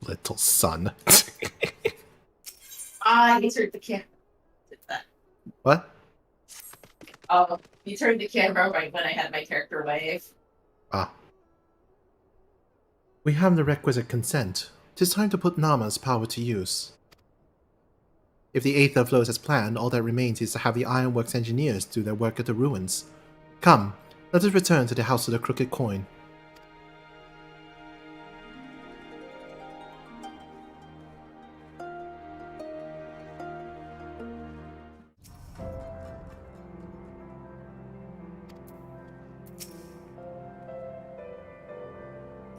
little son. You turned the camera. What? Oh, you turned the camera right when I had my character wave. Ah. We have the requisite consent. 'Tis time to put Nama's power to use. If the Aether flows as planned, all that remains is to have the Ironworks engineers do their work at the ruins. Come, let us return to the House of the Crooked Coin.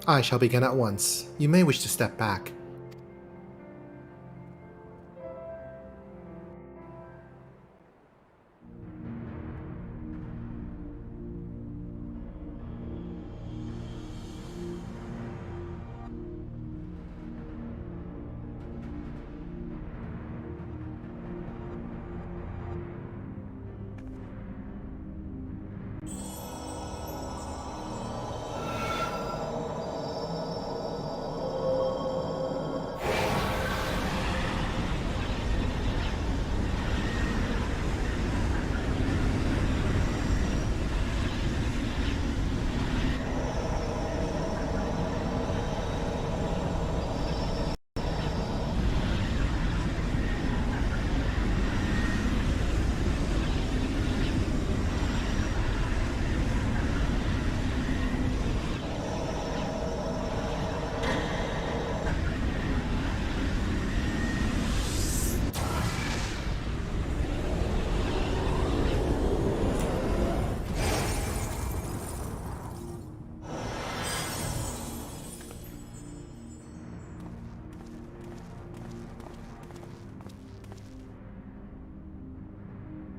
I shall begin at once. You may wish to step back.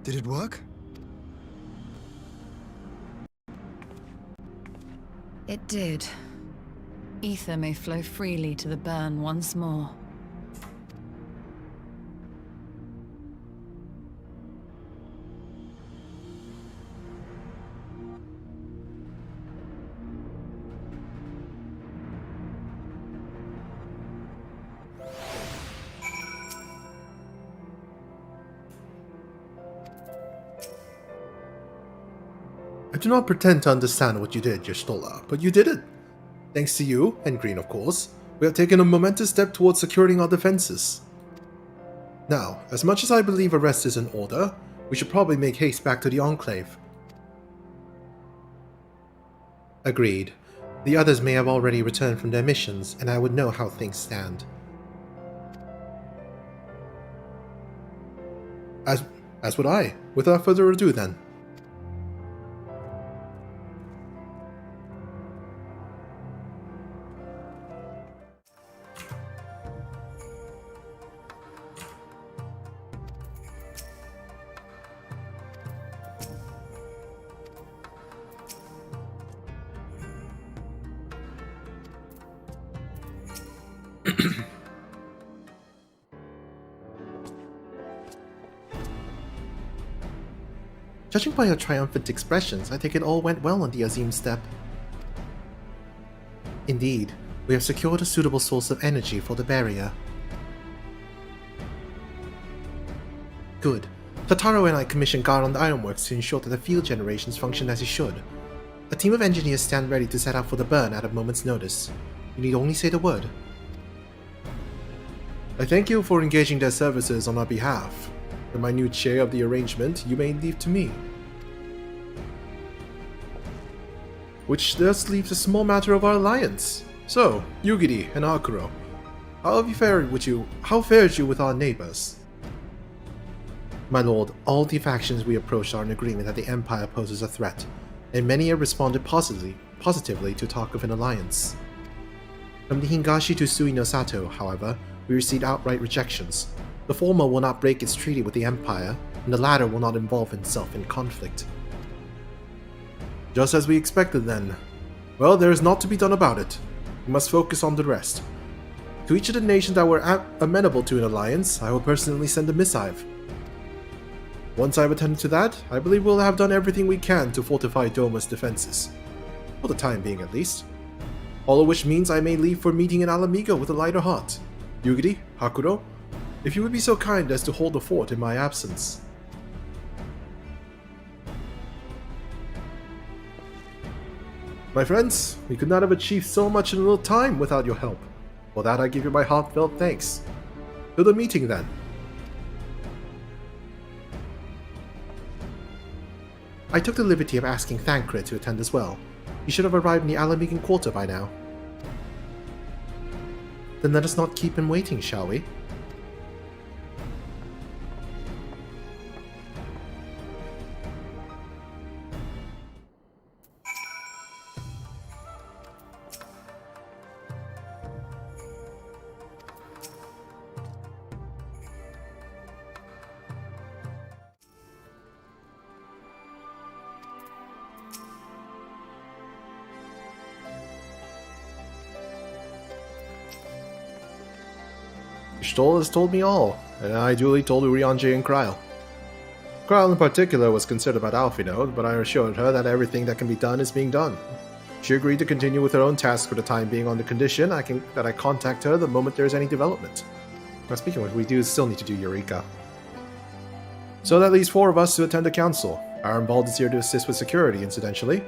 Did it work? It did. Ether may flow freely to the burn once more. I do not pretend to understand what you did, Yestola, but you did it. Thanks to you, and Green of course, we have taken a momentous step towards securing our defenses. Now, as much as I believe a rest is in order, we should probably make haste back to the Enclave. Agreed. The others may have already returned from their missions, and I would know how things stand. As would I. Without further ado then. Judging by your triumphant expressions, I think it all went well on the Azim step. Indeed, we have secured a suitable source of energy for the barrier. Good. Dotharl and I commissioned guard on the Ironworks to ensure that the field generations function as it should. A team of engineers stand ready to set out for the burn at a moment's notice. You need only say the word. I thank you for engaging their services on our behalf. The minute share of the arrangement you may leave to me. Which thus leaves a small matter of our alliance. So, Yugiri and Akuro, how fared you with our neighbors? My lord, all the factions we approached are in agreement that the Empire poses a threat, and many have responded positively to talk of an alliance. From the Hingashi to Sui no Sato, however, we received outright rejections. The former will not break its treaty with the Empire, and the latter will not involve itself in conflict. Just as we expected then. Well, there is naught to be done about it. We must focus on the rest. To each of the nations that were amenable to an alliance, I will personally send a missive. Once I have attended to that, I believe we'll have done everything we can to fortify Doma's defenses. For the time being, at least. All of which means I may leave for meeting in Alamigo with a lighter heart. Yugiri, Hakuro, if you would be so kind as to hold the fort in my absence. My friends, we could not have achieved so much in a little time without your help. For that I give you my heartfelt thanks. To the meeting then. I took the liberty of asking Thancred to attend as well. He should have arrived in the Alamigan Quarter by now. Then let us not keep him waiting, shall we? Stoll has told me all, and I duly told Urianger and Kryle. Kryle in particular was concerned about Alphinaud, but I assured her that everything that can be done is being done. She agreed to continue with her own task for the time being on the condition that I contact her the moment there is any development. Now speaking of which, we do still need to do Eureka. So that leaves 4 of us to attend the council. Arambald is here to assist with security, incidentally.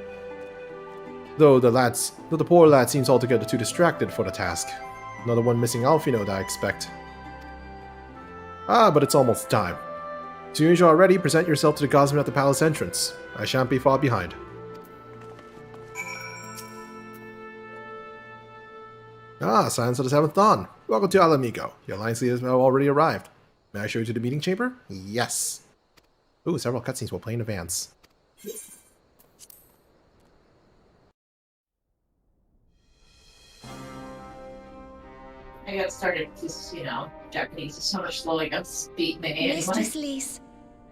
Though the poor lad seems altogether too distracted for the task. Another one missing Alphinaud, I expect. But it's almost time. As soon as you are ready, present yourself to the Gosman at the palace entrance. I shan't be far behind. Silence of the 7th Dawn. Welcome to Alamigo. Your alliance leaders have already arrived. May I show you to the meeting chamber? Yes. Ooh, several cutscenes will play in advance. I got started because, Japanese is so much slower up speed than anyway. Mistress Lys,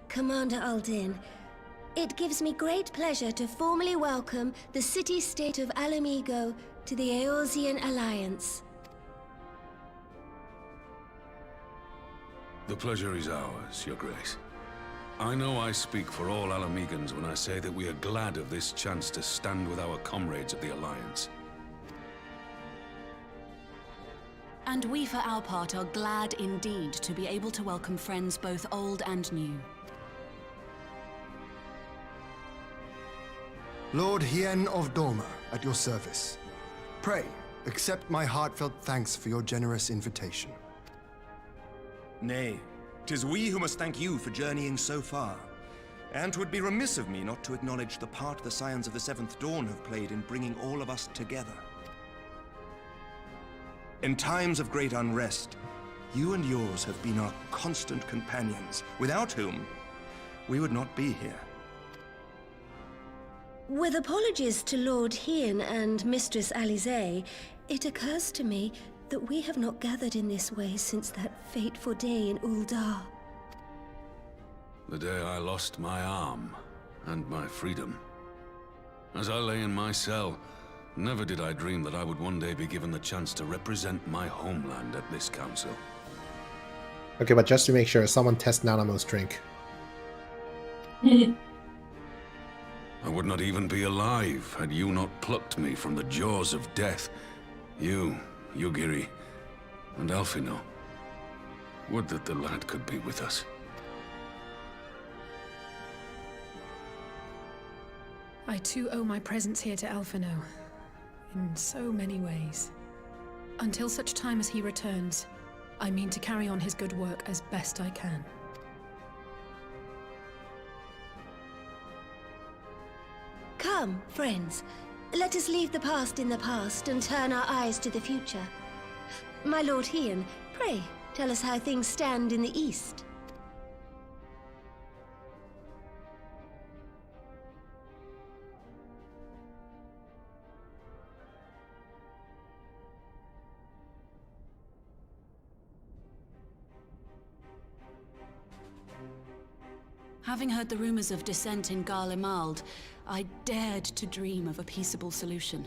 Commander Aldin, it gives me great pleasure to formally welcome the city-state of Alamigo to the Eorzean Alliance. The pleasure is ours, Your Grace. I know I speak for all Alamigans when I say that we are glad of this chance to stand with our comrades of the Alliance. And we, for our part, are glad indeed to be able to welcome friends both old and new. Lord Hien of Doma, at your service. Pray, accept my heartfelt thanks for your generous invitation. Nay, 'tis we who must thank you for journeying so far. And 'twould be remiss of me not to acknowledge the part the Scions of the 7th Dawn have played in bringing all of us together. In times of great unrest, you and yours have been our constant companions, without whom we would not be here. With apologies to Lord Hien and Mistress Alize, it occurs to me that we have not gathered in this way since that fateful day in Uldar. The day I lost my arm and my freedom. As I lay in my cell, never did I dream that I would one day be given the chance to represent my homeland at this council. Okay, but just to make sure, someone test Nanamo's drink. I would not even be alive had you not plucked me from the jaws of death. You, Yugiri, and Alphinaud. Would that the lad could be with us. I too owe my presence here to Alphinaud, in so many ways. Until such time as he returns, I mean to carry on his good work as best I can. Come, friends. Let us leave the past in the past and turn our eyes to the future. My Lord Hien, pray, tell us how things stand in the east. Having heard the rumors of dissent in Garlemald, I dared to dream of a peaceable solution.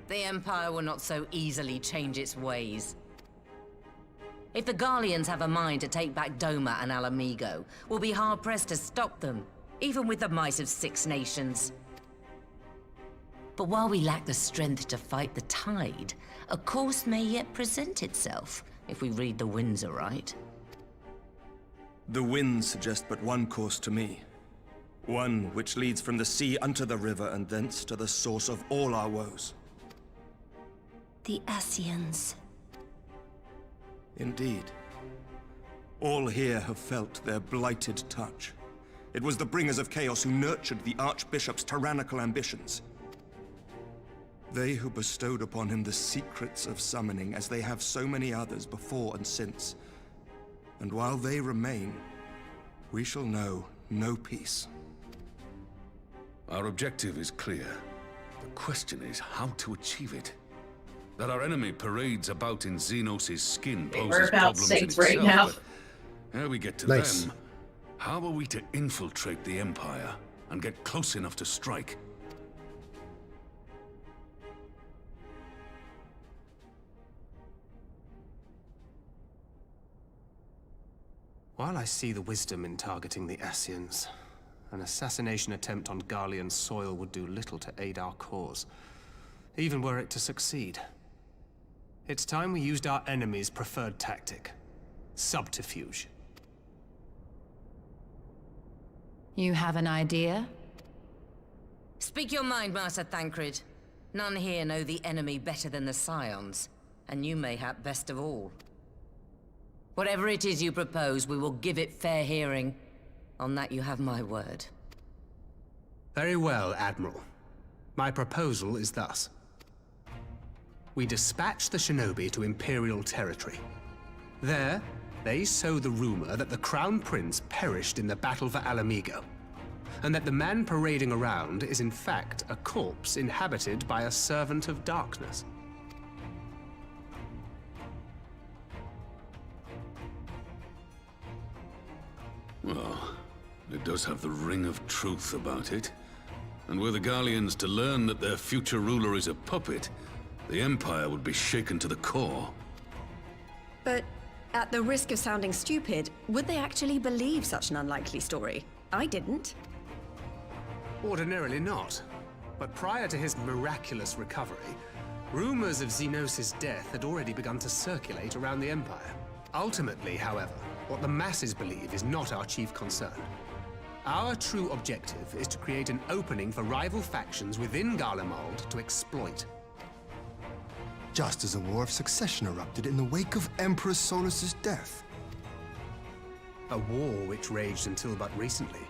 The Empire will not so easily change its ways. If the Garleans have a mind to take back Doma and Alamigo, we'll be hard-pressed to stop them, even with the might of 6 nations. But while we lack the strength to fight the tide, a course may yet present itself, if we read the winds aright. The winds suggest but one course to me. One which leads from the sea unto the river, and thence to the source of all our woes. The Ascians. Indeed. All here have felt their blighted touch. It was the bringers of chaos who nurtured the Archbishop's tyrannical ambitions. They who bestowed upon him the secrets of summoning, as they have so many others before and since. And while they remain, we shall know no peace. Our objective is clear. The question is how to achieve it. That our enemy parades about in Xenos' skin We're poses about problems in saints right itself, now. but ere we get to Nice. them, how are we to infiltrate the Empire and get close enough to strike? While I see the wisdom in targeting the Ascians, an assassination attempt on Garlean soil would do little to aid our cause, even were it to succeed. It's time we used our enemy's preferred tactic: subterfuge. You have an idea? Speak your mind, Master Thancred. None here know the enemy better than the Scions, and you mayhap best of all. Whatever it is you propose, we will give it fair hearing. On that you have my word. Very well, Admiral. My proposal is thus. We dispatch the shinobi to Imperial territory. There, they sow the rumor that the Crown Prince perished in the battle for Alamigo, and that the man parading around is in fact a corpse inhabited by a servant of darkness. Well, it does have the ring of truth about it. And were the Garleans to learn that their future ruler is a puppet, the Empire would be shaken to the core. But at the risk of sounding stupid, would they actually believe such an unlikely story? I didn't. Ordinarily not. But prior to his miraculous recovery, rumors of Xenos' death had already begun to circulate around the Empire. Ultimately, however, what the masses believe is not our chief concern. Our true objective is to create an opening for rival factions within Garlemald to exploit. Just as a war of succession erupted in the wake of Emperor Solus' death. A war which raged until but recently,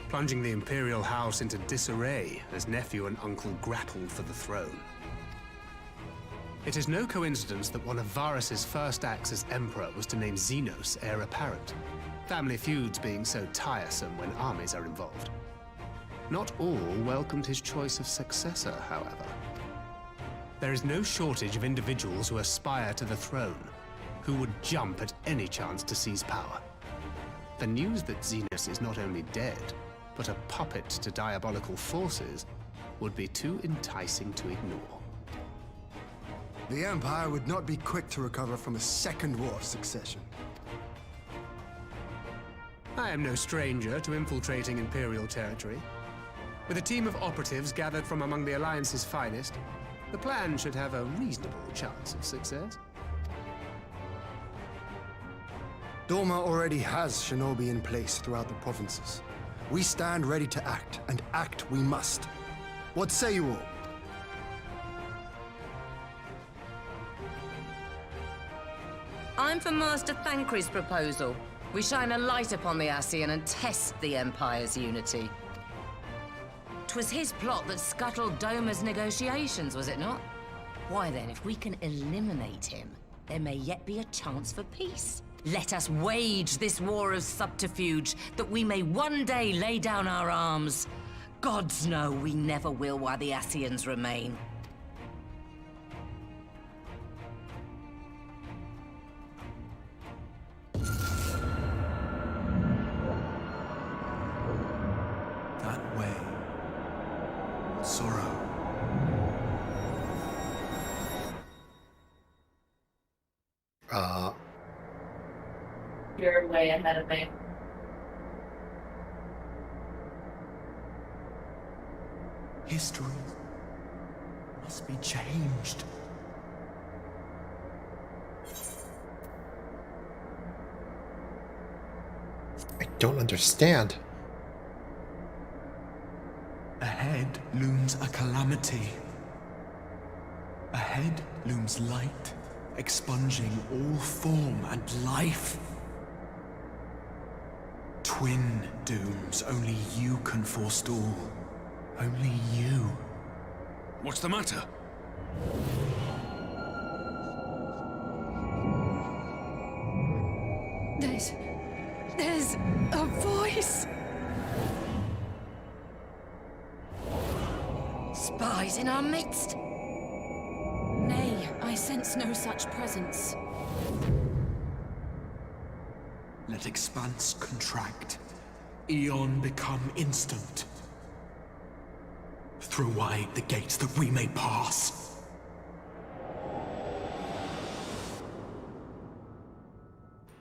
plunging the Imperial House into disarray as nephew and uncle grappled for the throne. It is no coincidence that one of Varus's first acts as Emperor was to name Xenos heir apparent, family feuds being so tiresome when armies are involved. Not all welcomed his choice of successor, however. There is no shortage of individuals who aspire to the throne, who would jump at any chance to seize power. The news that Xenos is not only dead, but a puppet to diabolical forces would be too enticing to ignore. The Empire would not be quick to recover from a second war of succession. I am no stranger to infiltrating Imperial territory. With a team of operatives gathered from among the Alliance's finest, the plan should have a reasonable chance of success. Doma already has shinobi in place throughout the provinces. We stand ready to act, and act we must. What say you all? I'm for Master Thancred's proposal. We shine a light upon the Ascian and test the Empire's unity. 'Twas his plot that scuttled Doma's negotiations, was it not? Why then, if we can eliminate him, there may yet be a chance for peace. Let us wage this war of subterfuge, that we may one day lay down our arms. Gods know we never will while the Ascians remain. That way. Sorrow. You're way ahead of me. History must be changed. I don't understand. Ahead looms a calamity. Ahead looms light, expunging all form and life. Twin dooms only you can forestall. Only you. What's the matter? There's a voice. Spies in our midst? Nay, I sense no such presence. Let expanse contract. Eon become instant. Throw wide the gates that we may pass.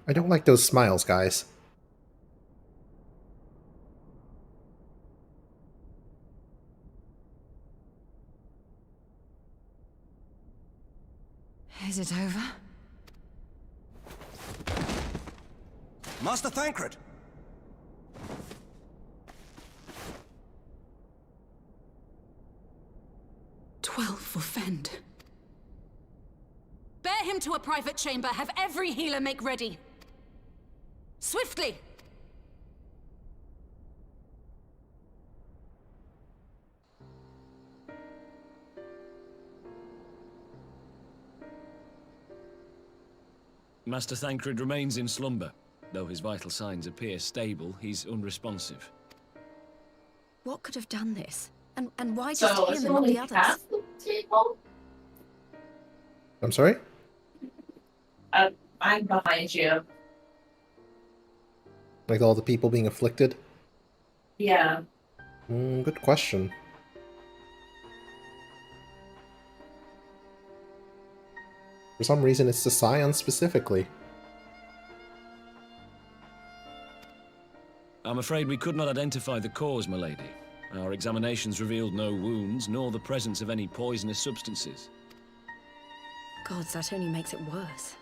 I don't like those smiles, guys. Is it over? Master Thancred! 12 for Fend. Bear him to a private chamber. Have every healer make ready. Swiftly! Master Thancred remains in slumber. Though his vital signs appear stable, he's unresponsive. What could have done this? And why just So, him is and it not only the others? half the table? I'm sorry? I'm behind you. Like all the people being afflicted? Yeah. Good question. For some reason, it's the Scions specifically. I'm afraid we could not identify the cause, milady. Our examinations revealed no wounds, nor the presence of any poisonous substances. Gods, that only makes it worse.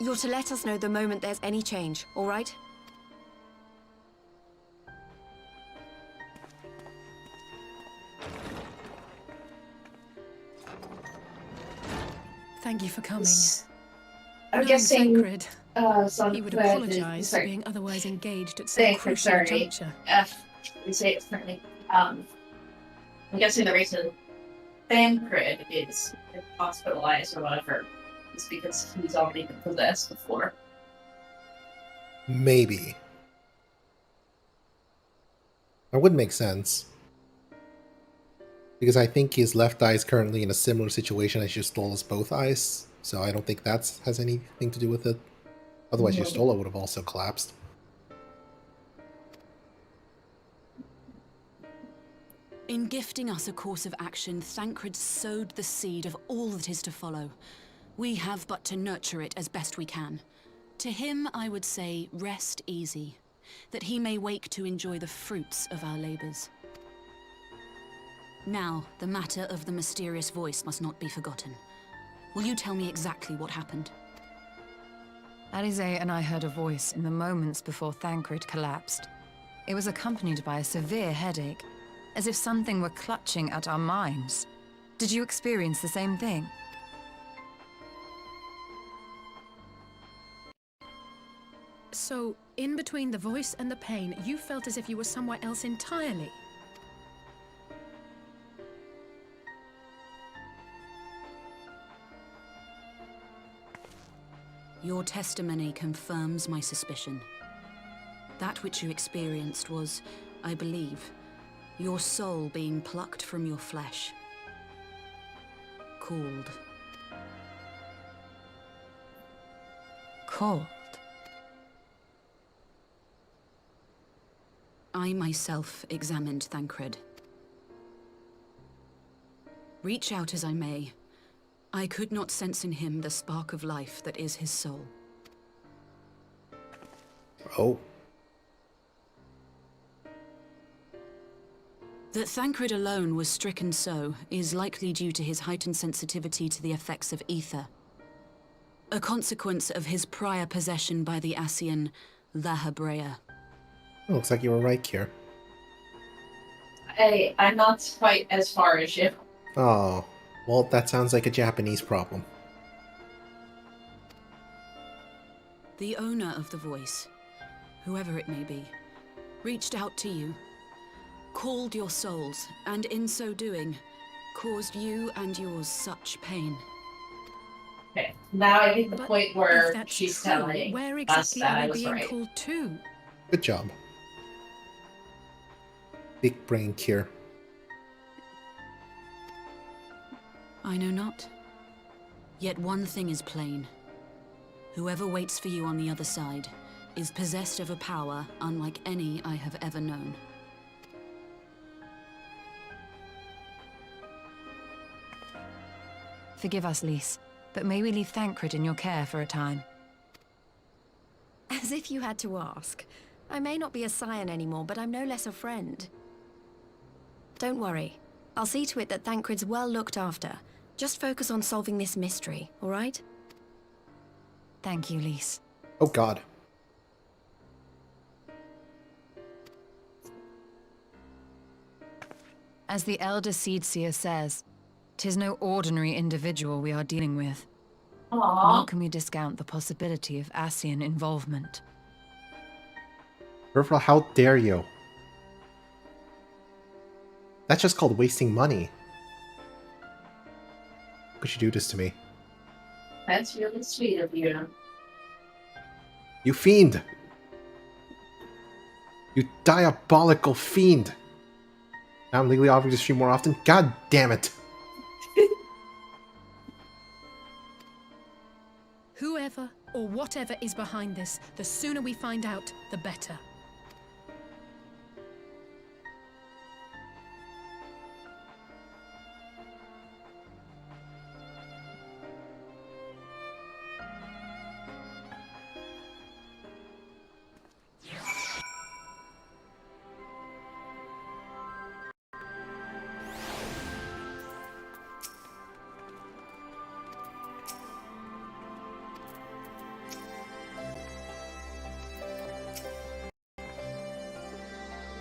You're to let us know the moment there's any change, all right? Thank you for coming. I'm Knowing guessing Thancred, some he would Thancred- apologize for sorry. being otherwise engaged at some Thancred, crucial sorry. juncture. We say it differently. I'm guessing the reason Thancred is hospitalized or whatever is because he's already been possessed before. Maybe. That would make sense. Because I think his left eye is currently in a similar situation as Justola's both eyes, so I don't think that has anything to do with it. Otherwise, Justola would have also collapsed. In gifting us a course of action, Thancred sowed the seed of all that is to follow. We have but to nurture it as best we can. To him, I would say, rest easy, that he may wake to enjoy the fruits of our labors. Now, the matter of the mysterious voice must not be forgotten. Will you tell me exactly what happened? Alize and I heard a voice in the moments before Thancred collapsed. It was accompanied by a severe headache, as if something were clutching at our minds. Did you experience the same thing? So, in between the voice and the pain, you felt as if you were somewhere else entirely. Your testimony confirms my suspicion. That which you experienced was, I believe, your soul being plucked from your flesh. Called. Called? I myself examined Thancred. Reach out as I may, I could not sense in him the spark of life that is his soul. Oh. That Thancred alone was stricken so is likely due to his heightened sensitivity to the effects of ether. A consequence of his prior possession by the Ascian Lahabrea. Looks like you were right, Kier. I'm not quite as far as you. Oh, well, that sounds like a Japanese problem. The owner of the voice, whoever it may be, reached out to you, called your souls, and in so doing, caused you and yours such pain. Okay, now I get the But point if where that's she's true, telling where us exactly that are I we was being right. called to? Good job. Big brain, Kier. I know not. Yet one thing is plain. Whoever waits for you on the other side is possessed of a power unlike any I have ever known. Forgive us, Lys, but may we leave Thancred in your care for a time? As if you had to ask. I may not be a scion anymore, but I'm no less a friend. Don't worry. I'll see to it that Thancred's well looked after. Just focus on solving this mystery, all right? Thank you, Lys. Oh god. As the Elder Seedseer says, 'tis no ordinary individual we are dealing with. Aww. Nor can we discount the possibility of Ascian involvement. Urfra, how dare you? That's just called wasting money. How could you do this to me? That's really sweet of you. You fiend! You diabolical fiend! Now I'm legally obligated to stream more often? God damn it! Whoever or whatever is behind this, the sooner we find out, the better.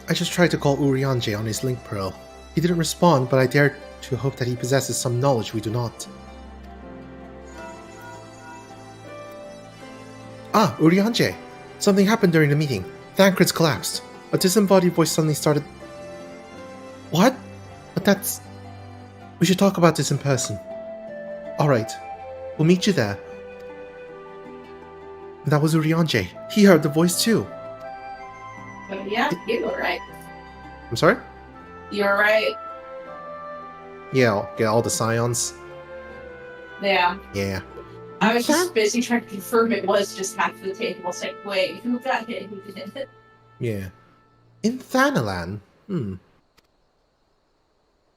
I just tried to call Urianger on his link pearl. He didn't respond, but I dared to hope that he possesses some knowledge we do not. Ah, Urianger! Something happened during the meeting. Thancred's collapsed. A disembodied voice suddenly started... What? But that's... We should talk about this in person. Alright. We'll meet you there. That was Urianger. He heard the voice too. But yeah, you were right. I'm sorry? You were right. Yeah, I'll get all the scions. Yeah. Yeah. I was just busy trying to confirm it was just half the table. It's like, wait, who got hit? Who didn't hit? Yeah. In Thanalan?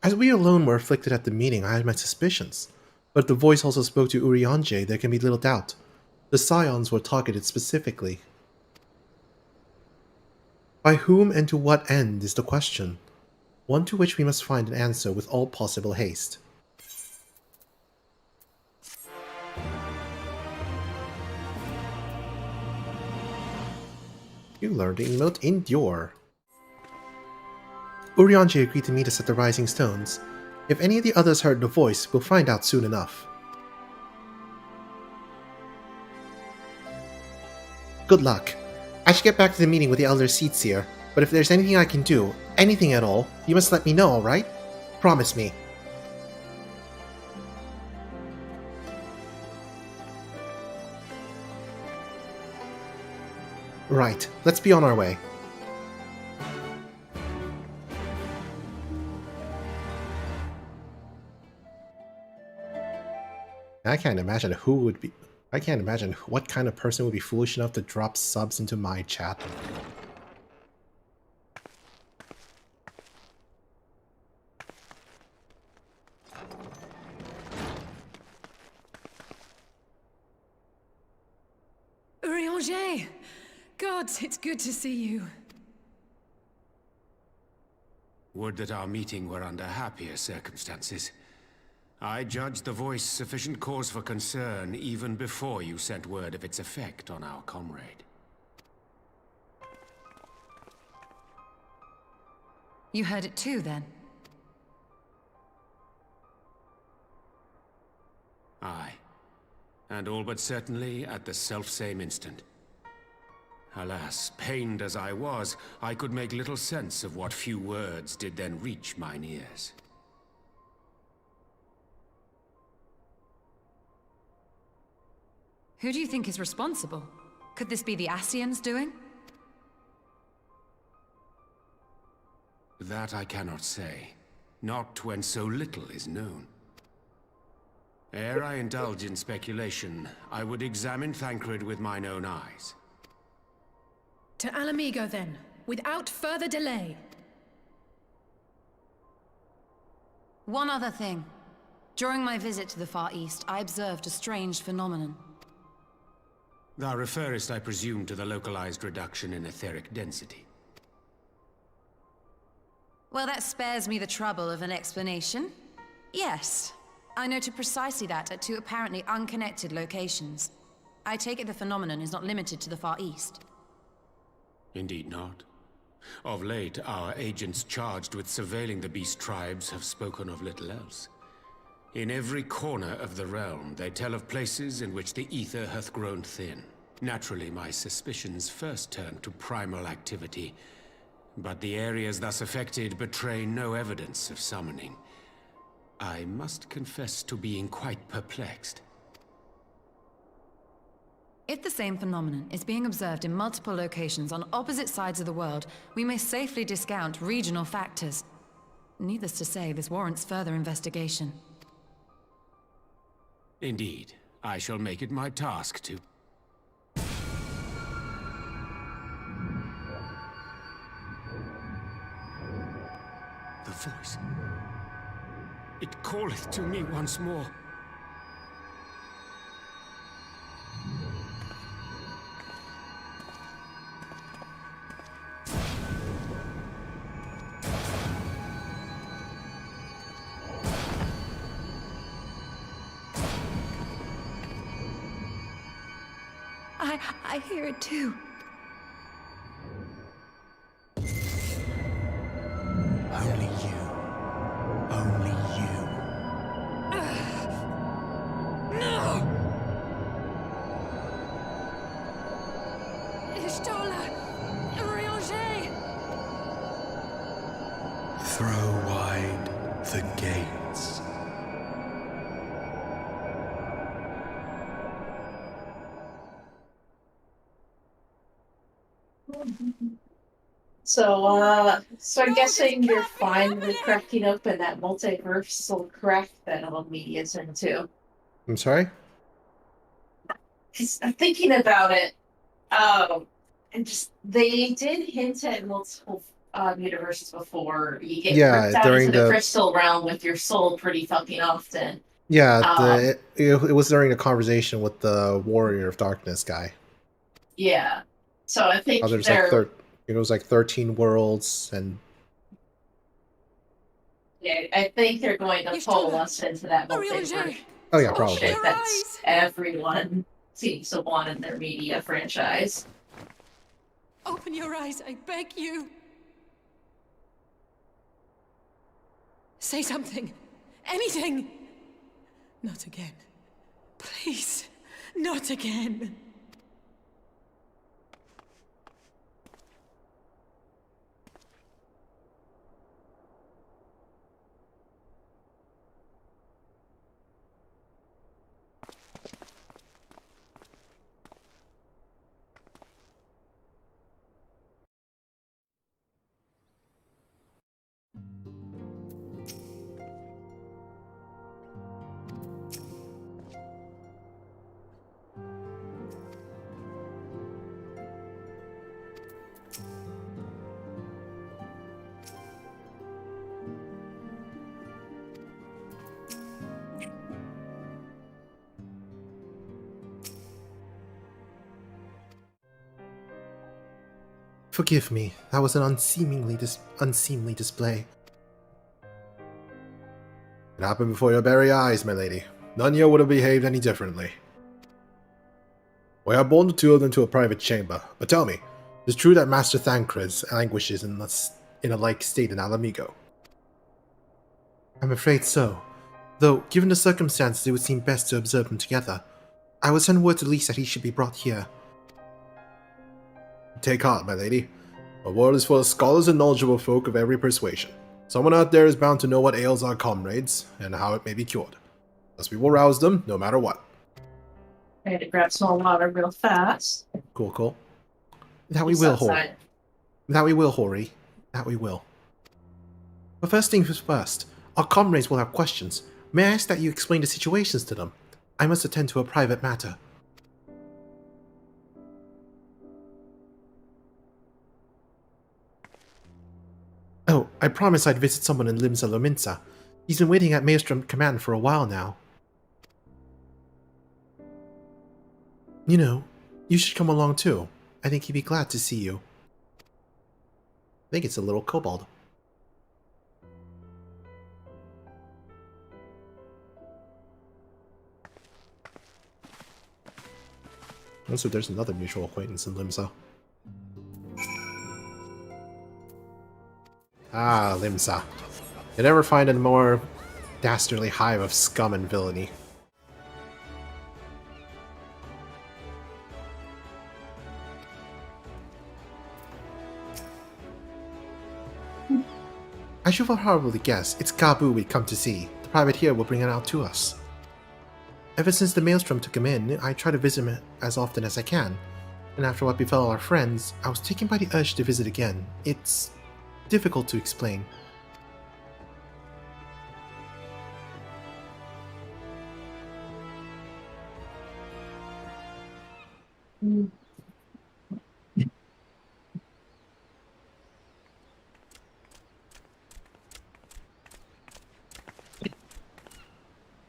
As we alone were afflicted at the meeting, I had my suspicions. But if the voice also spoke to Urianger, there can be little doubt. The scions were targeted specifically. By whom and to what end is the question, one to which we must find an answer with all possible haste. You learned the emote Endure. Urianger agreed to meet us at the Rising Stones. If any of the others heard the voice, we'll find out soon enough. Good luck. I should get back to the meeting with the Elder Seedseer, but if there's anything I can do, anything at all, you must let me know, alright? Promise me. Right, let's be on our way. I can't imagine who would be... I can't imagine what kind of person would be foolish enough to drop subs into my chat. Urianger! Gods, it's good to see you. Would that our meeting were under happier circumstances. I judged the voice sufficient cause for concern even before you sent word of its effect on our comrade. You heard it too, then? Aye. And all but certainly at the selfsame instant. Alas, pained as I was, I could make little sense of what few words did then reach mine ears. Who do you think is responsible? Could this be the Ascians doing? That I cannot say. Not when so little is known. Ere I indulge in speculation, I would examine Thancred with mine own eyes. To Alamigo, then, without further delay. One other thing. During my visit to the Far East, I observed a strange phenomenon. Thou referrest, I presume, to the localized reduction in etheric density. Well, that spares me the trouble of an explanation. Yes, I noted precisely that at two apparently unconnected locations. I take it the phenomenon is not limited to the Far East. Indeed not. Of late, our agents charged with surveilling the beast tribes have spoken of little else. In every corner of the realm, they tell of places in which the ether hath grown thin. Naturally, my suspicions first turned to primal activity, but the areas thus affected betray no evidence of summoning. I must confess to being quite perplexed. If the same phenomenon is being observed in multiple locations on opposite sides of the world, we may safely discount regional factors. Needless to say, this warrants further investigation. Indeed, I shall make it my task to... The voice. It calleth to me once more. I hear it too. Only you. Only you. No! Ishtola! Eorzean! Throw wide the gates. So I'm guessing you're fine with cracking open that multiversal crack that Media's into. I'm sorry? 'Cause I'm thinking about it, and just they did hint at multiple universes before. You get ripped out during into the the crystal realm with your soul pretty fucking often. it was during a conversation with the Warrior of Darkness guy. Yeah. So I think There's they're... it was like 13 worlds, and Yeah, I think they're going to pull us into that multiverse. oh yeah, probably. Bullshit that's everyone seems to want in their media franchise. Open your eyes, I beg you. Say something. Anything. Not again. Please, not again. Forgive me, that was an unseemly display. It happened before your very eyes, my lady. None here would have behaved any differently. We have borne the two of them to a private chamber, but tell me, is it true that Master Thancred languishes in a like state in Alamigo? I'm afraid so. Though, given the circumstances, it would seem best to observe them together. I will send word to Lise that he should be brought here. Take heart, my lady. The world is full of scholars and knowledgeable folk of every persuasion. Someone out there is bound to know what ails our comrades, and how it may be cured. Thus we will rouse them, no matter what. I had to grab some water real fast. Cool, cool. That we will, Hori. That we will, Hori. That we will. But first things first, our comrades will have questions. May I ask that you explain the situations to them? I must attend to a private matter. Oh, I promised I'd visit someone in Limsa Lominsa. He's been waiting at Maelstrom Command for a while now. You know, you should come along too. I think he'd be glad to see you. I think it's a little kobold. Also, there's another mutual acquaintance in Limsa. Ah, Limsa. You never find a more dastardly hive of scum and villainy. I should probably guess it's Gabu we'd come to see. The private here will bring it out to us. Ever since the Maelstrom took him in, I try to visit him as often as I can. And after what befell our friends, I was taken by the urge to visit again. It's difficult to explain.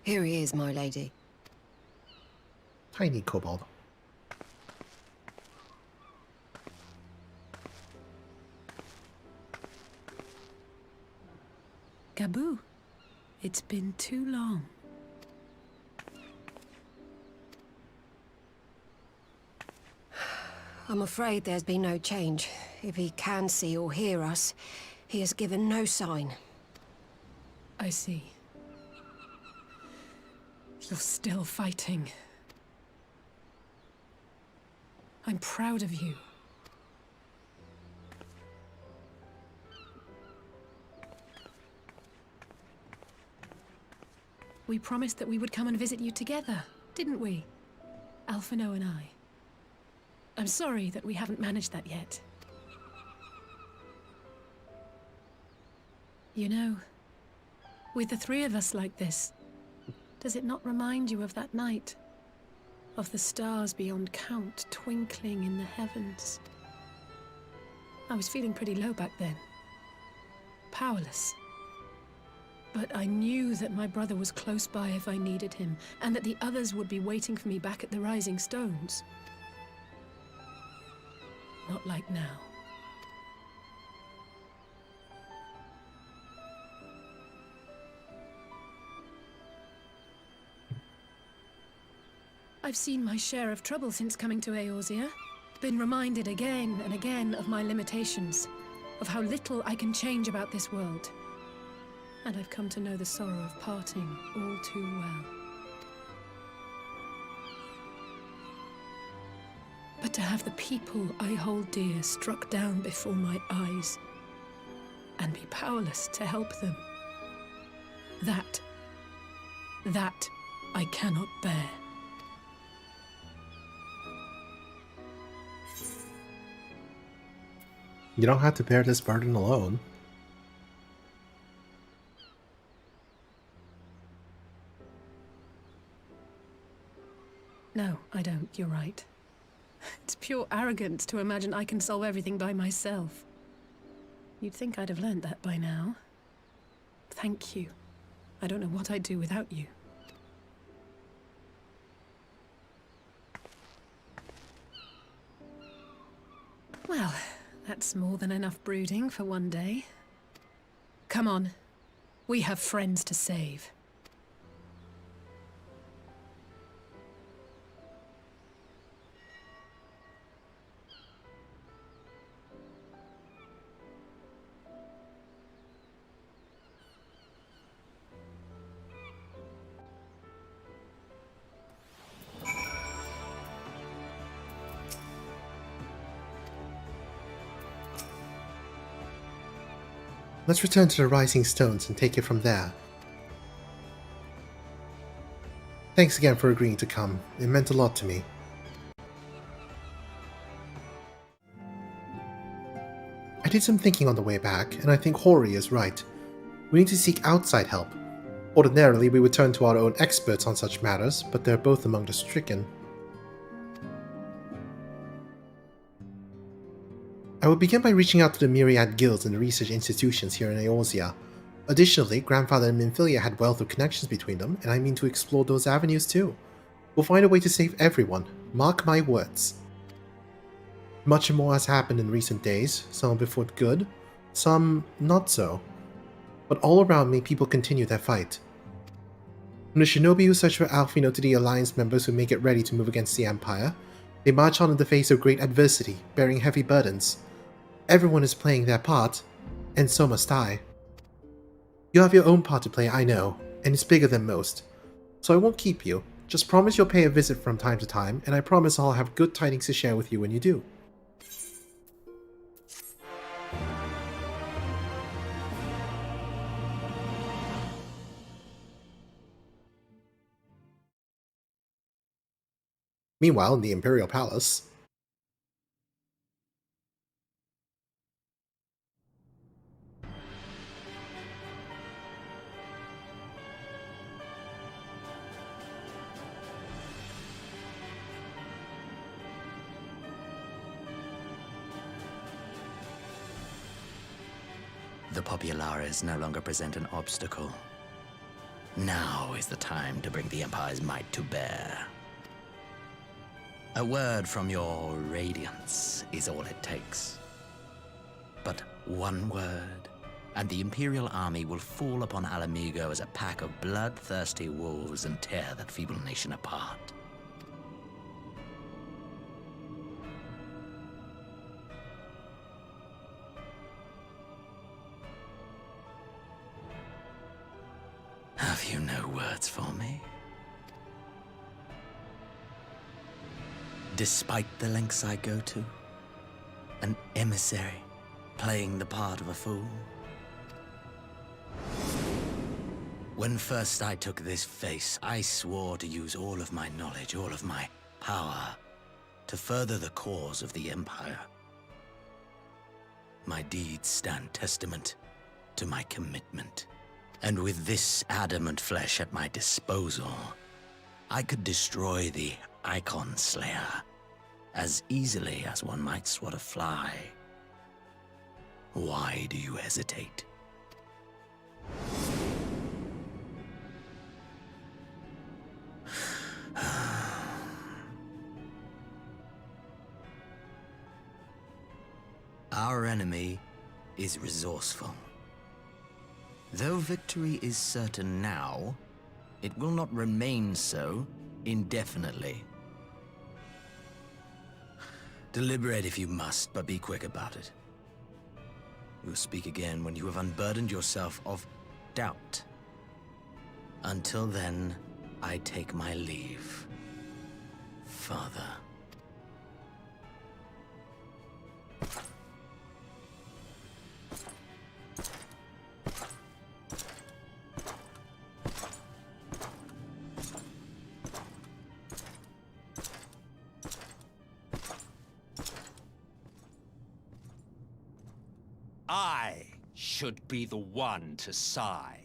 Here he is, my lady. Tiny kobold. Gabu, it's been too long. I'm afraid there's been no change. If he can see or hear us, he has given no sign. I see. You're still fighting. I'm proud of you. We promised that we would come and visit you together, didn't we? Alphino and I. I'm sorry that we haven't managed that yet. You know, with the three of us like this, does it not remind you of that night? Of the stars beyond count twinkling in the heavens? I was feeling pretty low back then. Powerless. But I knew that my brother was close by if I needed him, and that the others would be waiting for me back at the Rising Stones. Not like now. I've seen my share of trouble since coming to Eorzea. Been reminded again and again of my limitations, of how little I can change about this world. And I've come to know the sorrow of parting all too well. But to have the people I hold dear struck down before my eyes, and be powerless to help them, that I cannot bear. You don't have to bear this burden alone. No, I don't. You're right. It's pure arrogance to imagine I can solve everything by myself. You'd think I'd have learned that by now. Thank you. I don't know what I'd do without you. Well, that's more than enough brooding for one day. Come on. We have friends to save. Let's return to the Rising Stones and take it from there. Thanks again for agreeing to come. It meant a lot to me. I did some thinking on the way back, and I think Hori is right. We need to seek outside help. Ordinarily, we would turn to our own experts on such matters, but they're both among the stricken. I will begin by reaching out to the myriad guilds and the research institutions here in Eorzea. Additionally, Grandfather and Minfilia had wealth of connections between them, and I mean to explore those avenues too. We'll find a way to save everyone, mark my words. Much more has happened in recent days, some of it for good, some not so. But all around me, people continue their fight. From the shinobi who search for Alfino to the Alliance members who make it ready to move against the Empire, they march on in the face of great adversity, bearing heavy burdens. Everyone is playing their part, and so must I. You have your own part to play, I know, and it's bigger than most. So I won't keep you. Just promise you'll pay a visit from time to time, and I promise I'll have good tidings to share with you when you do. Meanwhile, in the Imperial Palace, the Populares no longer present an obstacle. Now is the time to bring the Empire's might to bear. A word from your Radiance is all it takes. But one word, and the Imperial army will fall upon Alamigo as a pack of bloodthirsty wolves and tear that feeble nation apart. Have you no words for me? Despite the lengths I go to, an emissary playing the part of a fool. When first I took this face, I swore to use all of my knowledge, all of my power, to further the cause of the Empire. My deeds stand testament to my commitment. And with this adamant flesh at my disposal, I could destroy the Icon Slayer as easily as one might swat a fly. Why do you hesitate? Our enemy is resourceful. Though victory is certain now, it will not remain so indefinitely. Deliberate if you must, but be quick about it. We'll speak again when you have unburdened yourself of doubt. Until then, I take my leave, Father. I should be the one to sigh.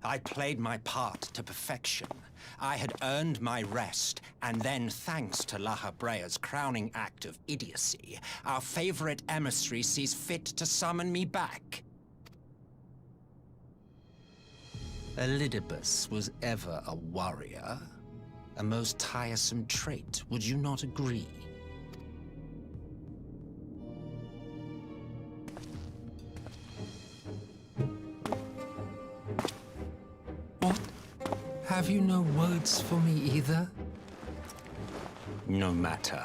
I played my part to perfection. I had earned my rest, and then, thanks to La Habrea's crowning act of idiocy, our favorite emissary sees fit to summon me back. Elidibus was ever a warrior. A most tiresome trait, would you not agree? What? Have you no words for me either? No matter.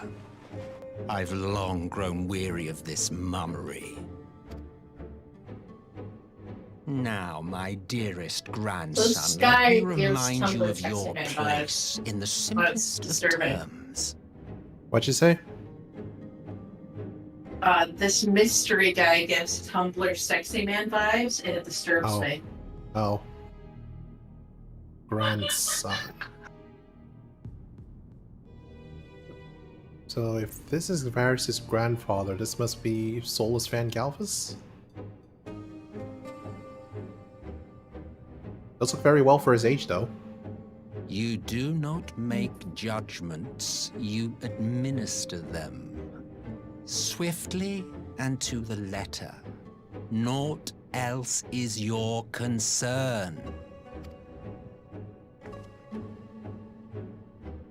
I've long grown weary of this mummery. Now, my dearest grandson, let me remind you of your place in the simplest of terms. What'd you say? This mystery guy gives Tumblr sexy man vibes, and it disturbs me. Oh. Grandson. So if this is Varys' grandfather, this must be Solus Van Galvus? Does look very well for his age, though. You do not make judgments, you administer them. Swiftly and to the letter. Naught else is your concern.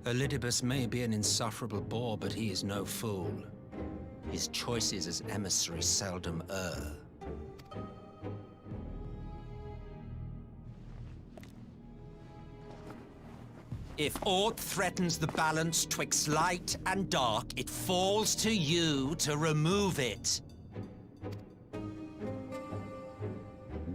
Elidibus may be an insufferable bore, but he is no fool. His choices as emissary seldom err. If aught threatens the balance twixt light and dark, it falls to you to remove it.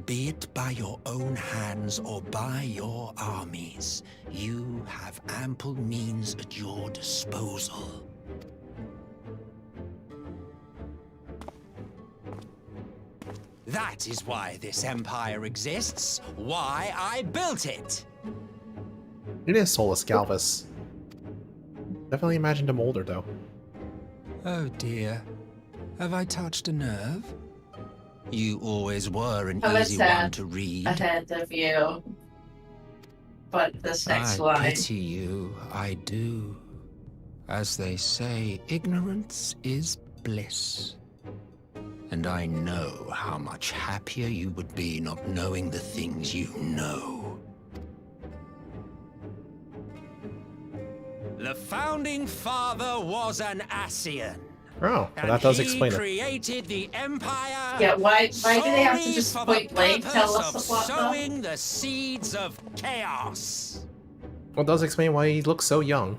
Be it by your own hands or by your armies, you have ample means at your disposal. That is why this empire exists, why I built it. It is Solus Galvus. Definitely imagined him older, though. Oh dear. Have I touched a nerve? You always were an easy one to read. Ahead of you. But this next line. I pity you, I do. As they say, ignorance is bliss. And I know how much happier you would be not knowing the things you know. The founding father was an Ascian. Oh, well, that does explain he it. created the empire. Yeah, why do they have to just point blank tell us the plot, sowing the seeds of chaos? Well, it does explain why he looks so young.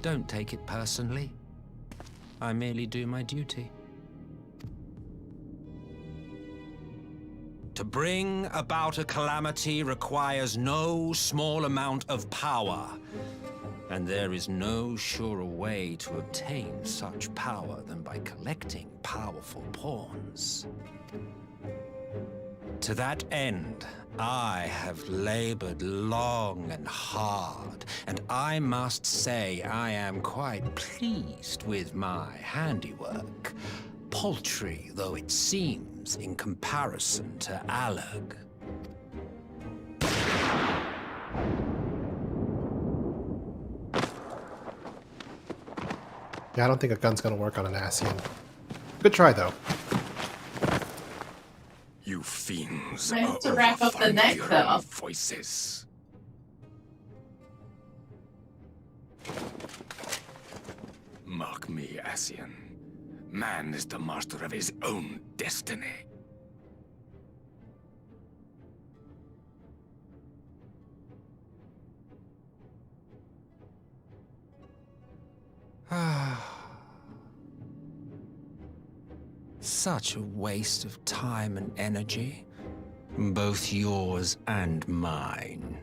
Don't take it personally. I merely do my duty. To bring about a calamity requires no small amount of power, and there is no surer way to obtain such power than by collecting powerful pawns. To that end, I have labored long and hard, and I must say I am quite pleased with my handiwork, paltry though it seems in comparison to Alag. Yeah, I don't think a gun's gonna work on an Ascian. Good try, though. You fiends I have to wrap up the neck, though. Voices. Mark me, Ascian. Man is the master of his own destiny. Such a waste of time and energy, both yours and mine.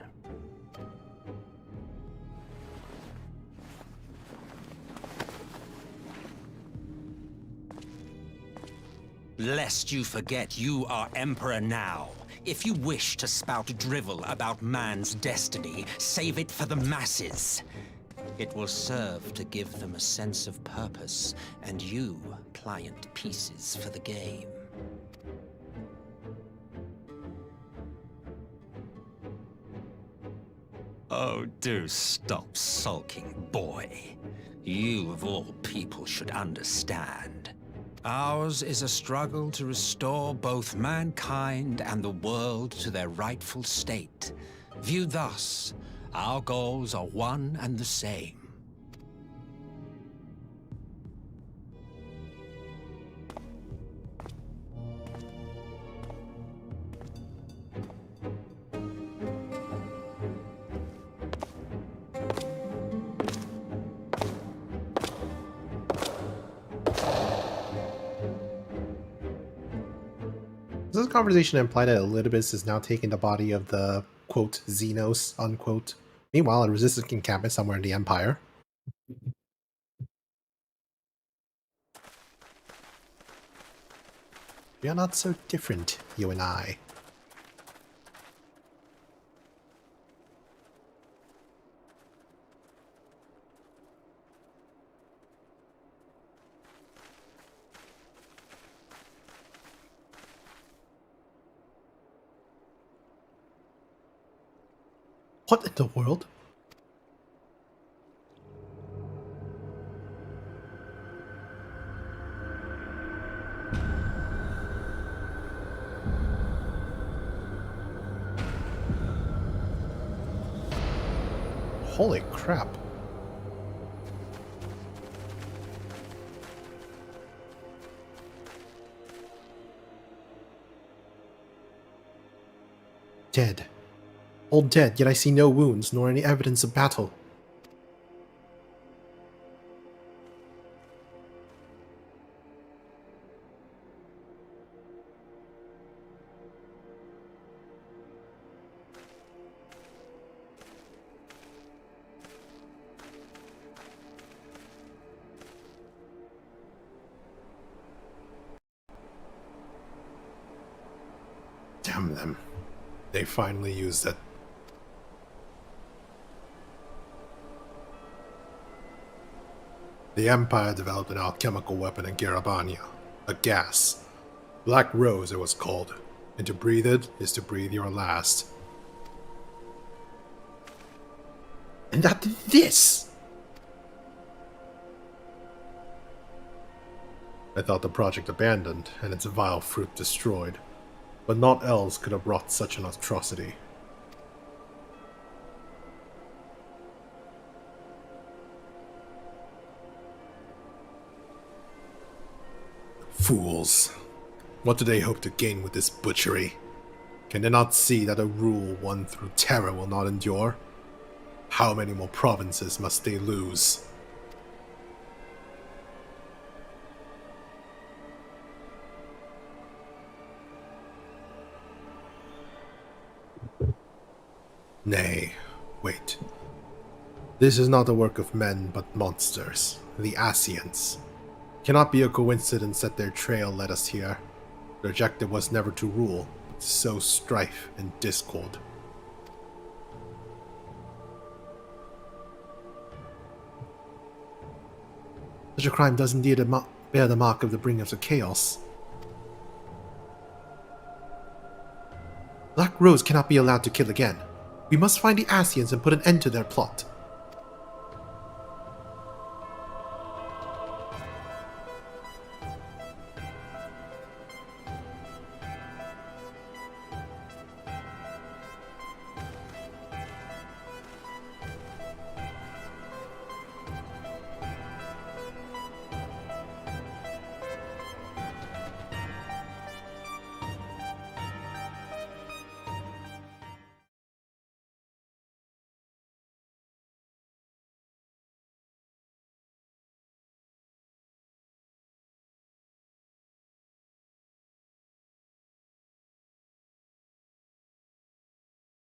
Lest you forget you are Emperor now. If you wish to spout drivel about man's destiny, save it for the masses. It will serve to give them a sense of purpose, and you, pliant pieces for the game. Oh, do stop sulking, boy. You, of all people, should understand. Ours is a struggle to restore both mankind and the world to their rightful state. Viewed thus, our goals are one and the same. Does this conversation imply that Elidibus is now taking the body of the quote, Xenos, unquote. Meanwhile, a resistance encampment somewhere in the Empire. We are not so different, you and I. What in the world? Holy crap. Dead. All dead, yet I see no wounds, nor any evidence of battle. Damn them. They finally used it. The Empire developed an alchemical weapon in Garabania, a gas. Black Rose it was called, and to breathe it is to breathe your last. And that did this! I thought the project abandoned, and its vile fruit destroyed, but naught else could have wrought such an atrocity. Fools. What do they hope to gain with this butchery? Can they not see that a rule won through terror will not endure? How many more provinces must they lose? Nay, wait. This is not the work of men but monsters, the Ascians. Cannot be a coincidence that their trail led us here. Their objective was never to rule, but to sow strife and discord. Such a crime does indeed bear the mark of the bringers of chaos. Black Rose cannot be allowed to kill again. We must find the Ascians and put an end to their plot.